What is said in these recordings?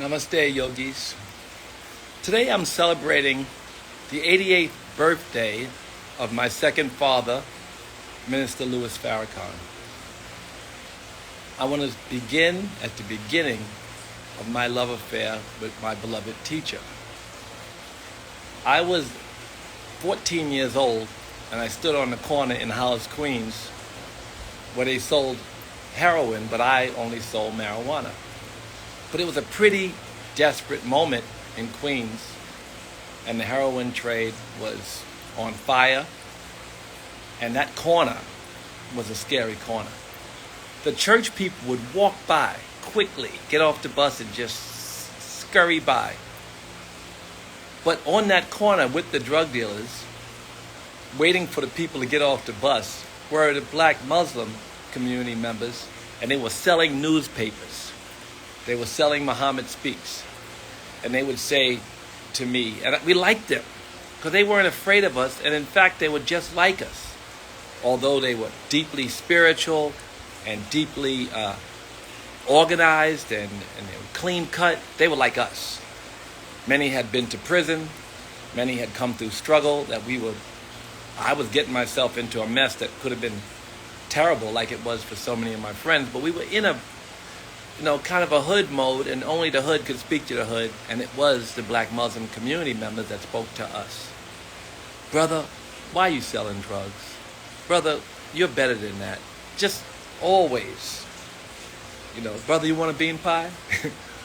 Namaste, yogis. Today I'm celebrating the 88th birthday of my second father, Minister Louis Farrakhan. I want to begin at the beginning of my love affair with my beloved teacher. I was 14 years old and I stood on the corner in Hollis, Queens, where they sold heroin, but I only sold marijuana. But it was a pretty desperate moment in Queens, and the heroin trade was on fire, and that corner was a scary corner. The church people would walk by quickly, get off the bus and just scurry by. But on that corner with the drug dealers, waiting for the people to get off the bus, were the black Muslim community members, and they were selling newspapers. They were selling Muhammad Speaks. And they would say to me, and we liked them, because they weren't afraid of us, and in fact they were just like us. Although they were deeply spiritual and deeply organized and they were clean cut, they were like us. Many had been to prison, many had come through struggle I was getting myself into a mess that could have been terrible like it was for so many of my friends, but we were in a kind of a hood mode, and only the hood could speak to the hood, and it was the black Muslim community members that spoke to us. Brother, why are you selling drugs? Brother, you're better than that. Just always. Brother, you want a bean pie?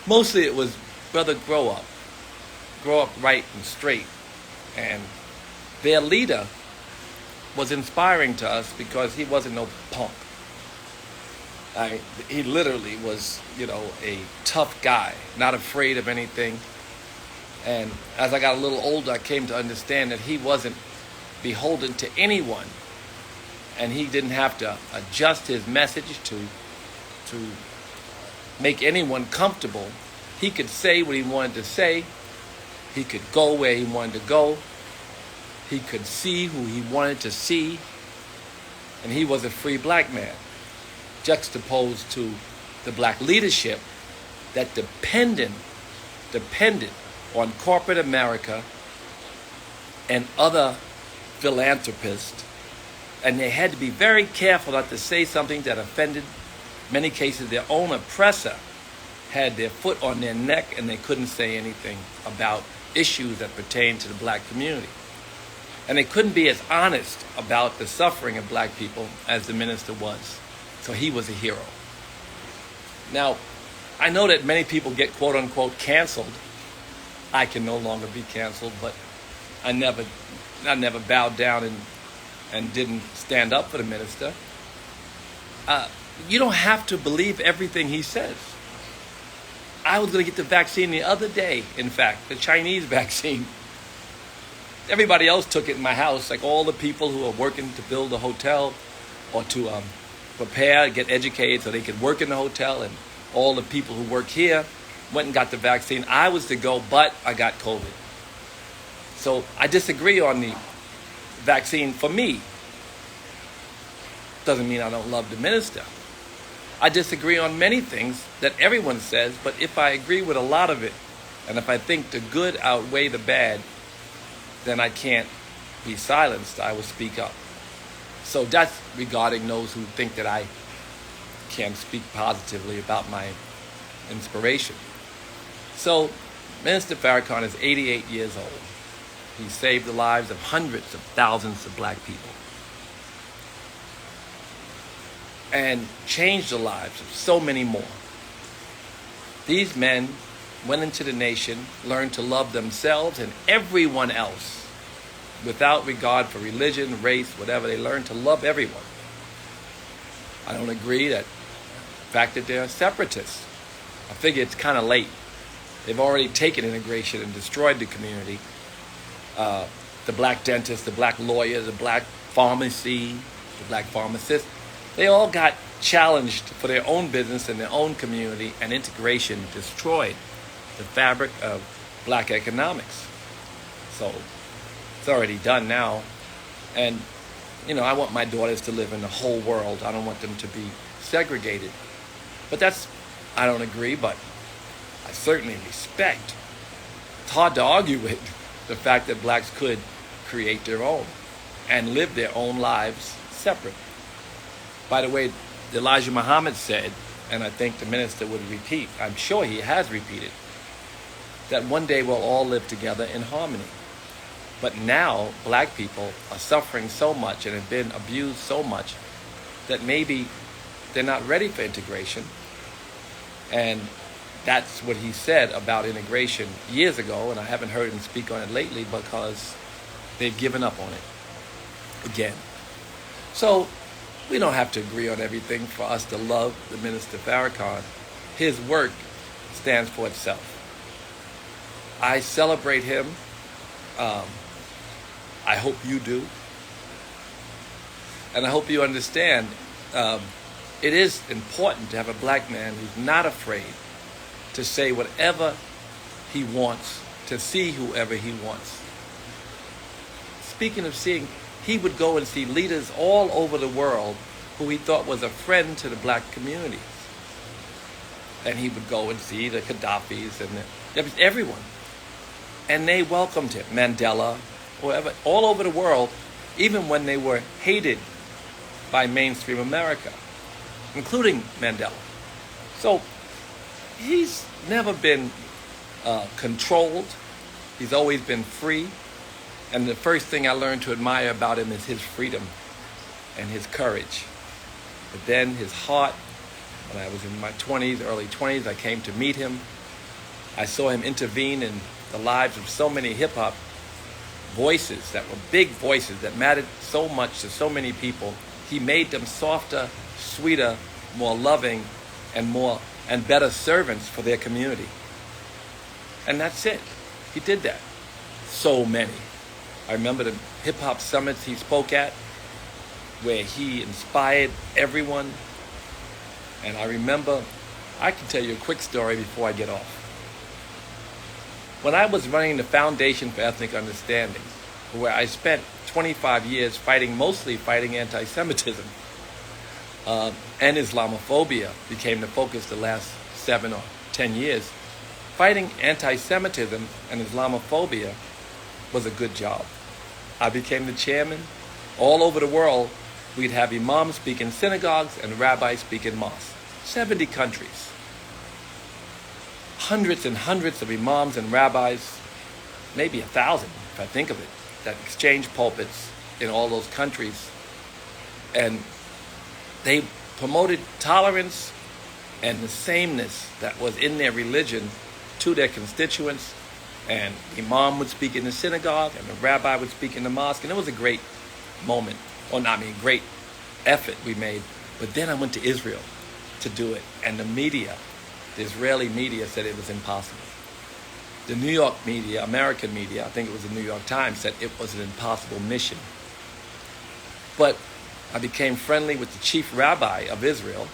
Mostly it was, brother, grow up. Grow up right and straight. And their leader was inspiring to us because he wasn't no punk. He literally was, a tough guy, not afraid of anything. And as I got a little older, I came to understand that he wasn't beholden to anyone. And he didn't have to adjust his message to make anyone comfortable. He could say what he wanted to say. He could go where he wanted to go. He could see who he wanted to see. And he was a free black man, juxtaposed to the black leadership that depended on corporate America and other philanthropists, and they had to be very careful not to say something that offended. In many cases, their own oppressor had their foot on their neck, and they couldn't say anything about issues that pertain to the black community. And they couldn't be as honest about the suffering of black people as the minister was. So he was a hero. Now, I know that many people get quote-unquote canceled. I can no longer be canceled, but I never bowed down and didn't stand up for the minister. You don't have to believe everything he says. I was going to get the vaccine the other day, in fact, the Chinese vaccine. Everybody else took it in my house, like all the people who are working to build a hotel or to prepare, get educated so they could work in the hotel, and all the people who work here went and got the vaccine. I was to go, but I got COVID. So I disagree on the vaccine for me. Doesn't mean I don't love the minister. I disagree on many things that everyone says, but if I agree with a lot of it, and if I think the good outweigh the bad, then I can't be silenced. I will speak up. So that's regarding those who think that I can't speak positively about my inspiration. So Minister Farrakhan is 88 years old. He saved the lives of hundreds of thousands of black people and changed the lives of so many more. These men went into the nation, learned to love themselves and everyone else without regard for religion, race, whatever. They learned to love everyone. I don't agree that the fact that they're separatists. I figure it's kind of late. They've already taken integration and destroyed the community. The black dentist, the black lawyer, the black pharmacy, the black pharmacist, they all got challenged for their own business and their own community, and integration destroyed the fabric of black economics. So it's already done now. And, I want my daughters to live in the whole world. I don't want them to be segregated. But I don't agree, but I certainly respect. It's hard to argue with the fact that blacks could create their own and live their own lives separate. By the way, Elijah Muhammad said, and I think the minister would repeat, I'm sure he has repeated, that one day we'll all live together in harmony. But now, black people are suffering so much and have been abused so much that maybe they're not ready for integration. And that's what he said about integration years ago, and I haven't heard him speak on it lately because they've given up on it again. So we don't have to agree on everything for us to love the Minister Farrakhan. His work stands for itself. I celebrate him. I hope you do. And I hope you understand it is important to have a black man who's not afraid to say whatever he wants, to see whoever he wants. Speaking of seeing, he would go and see leaders all over the world who he thought was a friend to the black community. And he would go and see the Gaddafis and everyone. And they welcomed him. Mandela, whoever, all over the world, even when they were hated by mainstream America, including Mandela. So he's never been controlled. He's always been free. And the first thing I learned to admire about him is his freedom and his courage. But then his heart, when I was in my 20s, early 20s, I came to meet him. I saw him intervene in the lives of so many hip-hop voices that were big voices that mattered so much to so many people. He made them softer, sweeter, more loving, and better servants for their community. And that's it. He did that. So many. I remember the hip-hop summits he spoke at, where he inspired everyone. And I remember, I can tell you a quick story before I get off. When I was running the Foundation for Ethnic Understanding, where I spent 25 years mostly fighting anti-Semitism, and Islamophobia became the focus the last 7 or 10 years, fighting anti-Semitism and Islamophobia was a good job. I became the chairman. All over the world, we'd have imams speak in synagogues and rabbis speak in mosques. 70 countries. Hundreds and hundreds of imams and rabbis, maybe 1,000 if I think of it, that exchange pulpits in all those countries. And they promoted tolerance and the sameness that was in their religion to their constituents. And the imam would speak in the synagogue and the rabbi would speak in the mosque. And it was a great moment, great effort we made. But then I went to Israel to do it. And the Israeli media said it was impossible. The New York media, American media, I think it was the New York Times, said it was an impossible mission. But I became friendly with the chief rabbi of Israel,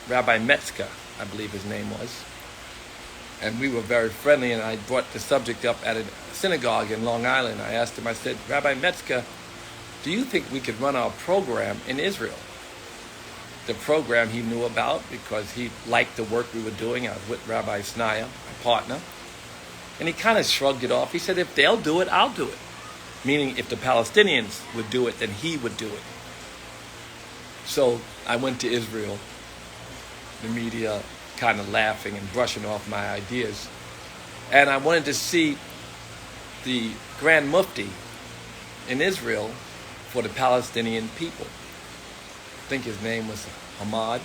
Rabbi Metzger, I believe his name was. And we were very friendly, and I brought the subject up at a synagogue in Long Island. I asked him, I said, Rabbi Metzger, do you think we could run our program in Israel? The program he knew about because he liked the work we were doing. I was with Rabbi Snaya, my partner. And he kind of shrugged it off. He said, if they'll do it, I'll do it. Meaning if the Palestinians would do it, then he would do it. So I went to Israel, the media kind of laughing and brushing off my ideas. And I wanted to see the Grand Mufti in Israel for the Palestinian people. I think his name was Ahmad.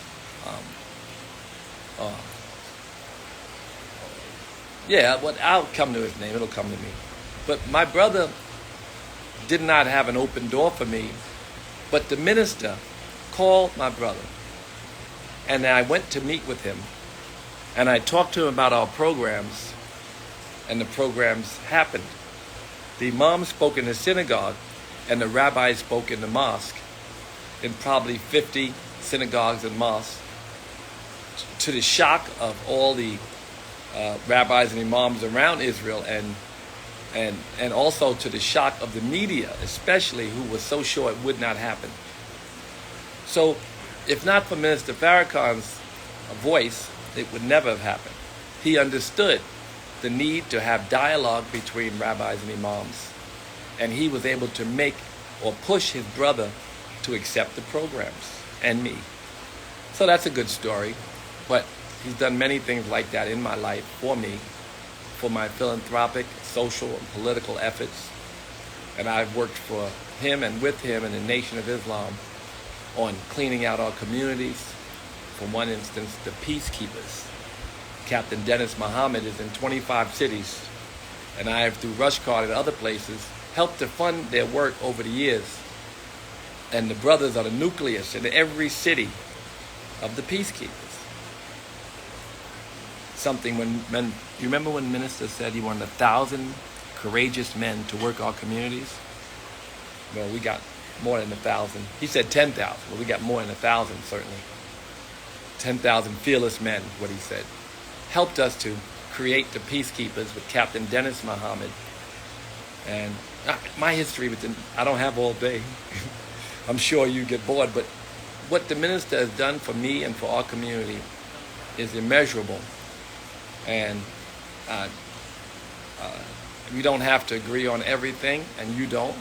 I'll come to his name. It'll come to me. But my brother did not have an open door for me. But the minister called my brother. And I went to meet with him. And I talked to him about our programs. And the programs happened. The imam spoke in the synagogue. And the rabbi spoke in the mosque. In probably 50 synagogues and mosques. To the shock of all the rabbis and imams around Israel, and also to the shock of the media, especially, who was so sure it would not happen. So, if not for Minister Farrakhan's voice, it would never have happened. he understood the need to have dialogue between rabbis and imams. And he was able to make or push his brother to accept the programs and me. So that's a good story. But he's done many things like that in my life for me, for my philanthropic, social, and political efforts. And I've worked for him and with him and the Nation of Islam on cleaning out our communities. For one instance, the peacekeepers. Captain Dennis Muhammad is in 25 cities, and I have, through Rushcard and other places, helped to fund their work over the years. And the brothers are the nucleus in every city of the peacekeepers. Something when you remember when the minister said he wanted 1,000 courageous men to work our communities? Well, we got more than 1,000. He said 10,000, but we got more than 1,000 certainly. 10,000 fearless men, what he said. Helped us to create the peacekeepers with Captain Dennis Muhammad. And my history with them, I don't have all day. I'm sure you get bored, but what the minister has done for me and for our community is immeasurable. And we don't have to agree on everything, and you don't.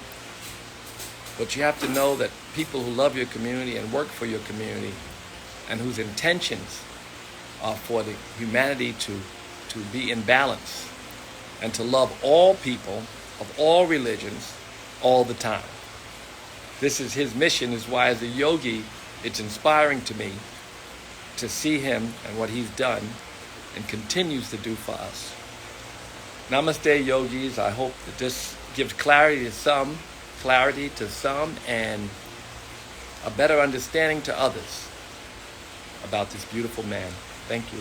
But you have to know that people who love your community and work for your community and whose intentions are for the humanity to be in balance and to love all people of all religions all the time. This is his mission, is why as a yogi, it's inspiring to me to see him and what he's done and continues to do for us. Namaste, yogis. I hope that this gives clarity to some, and a better understanding to others about this beautiful man. Thank you.